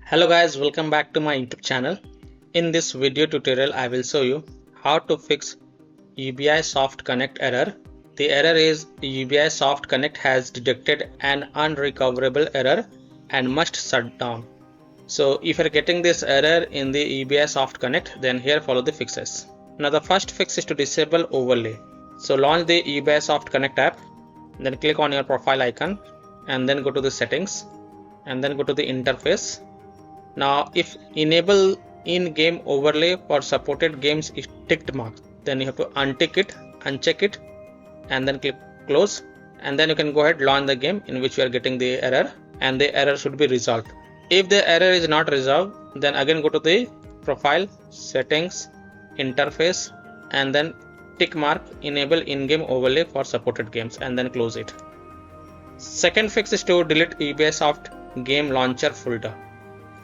Hello guys, welcome back to my YouTube channel. In this video tutorial I will show you how to fix Ubisoft Connect error. The error is Ubisoft Connect has detected an unrecoverable error and must shut down. So if you are getting this error in the Ubisoft Connect, then here follow the fixes. Now the first fix is to disable overlay. So launch the Ubisoft Connect app, then click on your profile icon and then go to the settings and then go to the interface. Now if enable in-game overlay for supported games is ticked mark, then you have to untick it, uncheck it and then click close, and then you can go ahead launch the game in which you are getting the error, and the error should be resolved. If the error is not resolved, then again go to the profile, settings, interface and then tick mark enable in-game overlay for supported games and then close it. Second fix is to delete Ubisoft game launcher folder.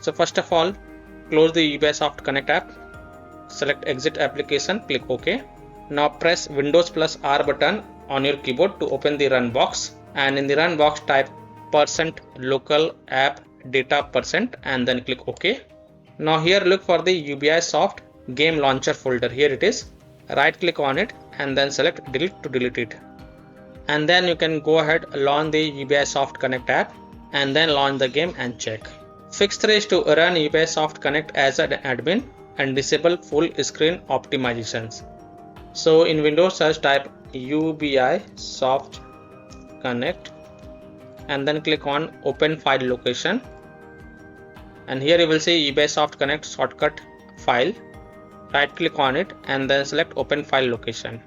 So first of all, close the Ubisoft Connect app, select exit application, click OK. Now press Windows plus R button on your keyboard to open the run box, and in the run box type %local app data % and then click OK. Now here look for the Ubisoft game launcher folder. Here it is. Right click on it and then select delete to delete it. And then you can go ahead launch the Ubisoft Connect app and then launch the game and check. Fix 3 is to run Ubisoft Connect as an admin and disable full screen optimizations. So in Windows search type Ubisoft Connect and then click on open file location, and here you will see Ubisoft Connect shortcut file. Right click on it and then select open file location,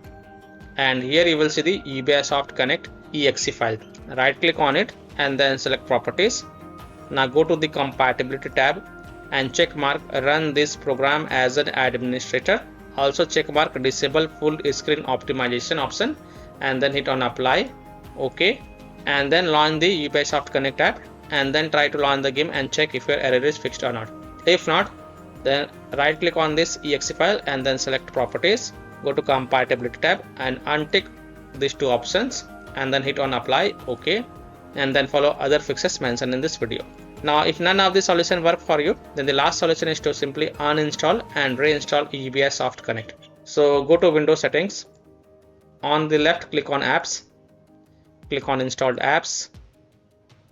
and here you will see the Ubisoft Connect exe file. Right click on it and then select properties. Now go to the compatibility tab and check mark run this program as an administrator. Also check mark disable full screen optimization option and then hit on apply. OK, and then launch the Ubisoft Connect app and then try to launch the game and check if your error is fixed or not. If not, then right click on this exe file and then select properties, go to compatibility tab and untick these two options and then hit on apply. OK, and then follow other fixes mentioned in this video. Now if none of the solution work for you, then the last solution is to simply uninstall and reinstall Ubisoft Connect. So go to Windows settings, on the left click on apps, click on installed apps,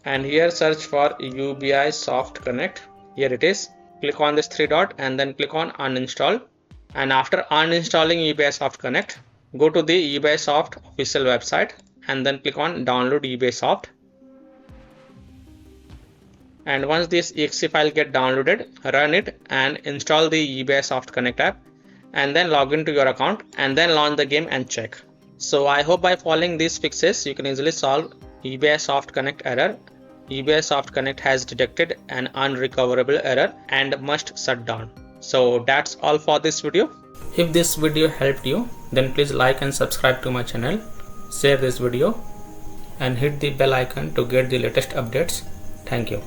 and here search for Ubisoft Connect. Here it is. Click on this 3 dot and then click on uninstall, and after uninstalling Ubisoft Connect, go to the Ubisoft official website and then click on download Ubisoft. And once this exe file get downloaded, run it and install the Ubisoft Connect app and then log into your account and then launch the game and check. So I hope by following these fixes you can easily solve Ubisoft Connect error. Ubisoft Connect has detected an unrecoverable error and must shut down. So that's all for this video. If this video helped you, then please like and subscribe to my channel, share this video and hit the bell icon to get the latest updates. Thank you.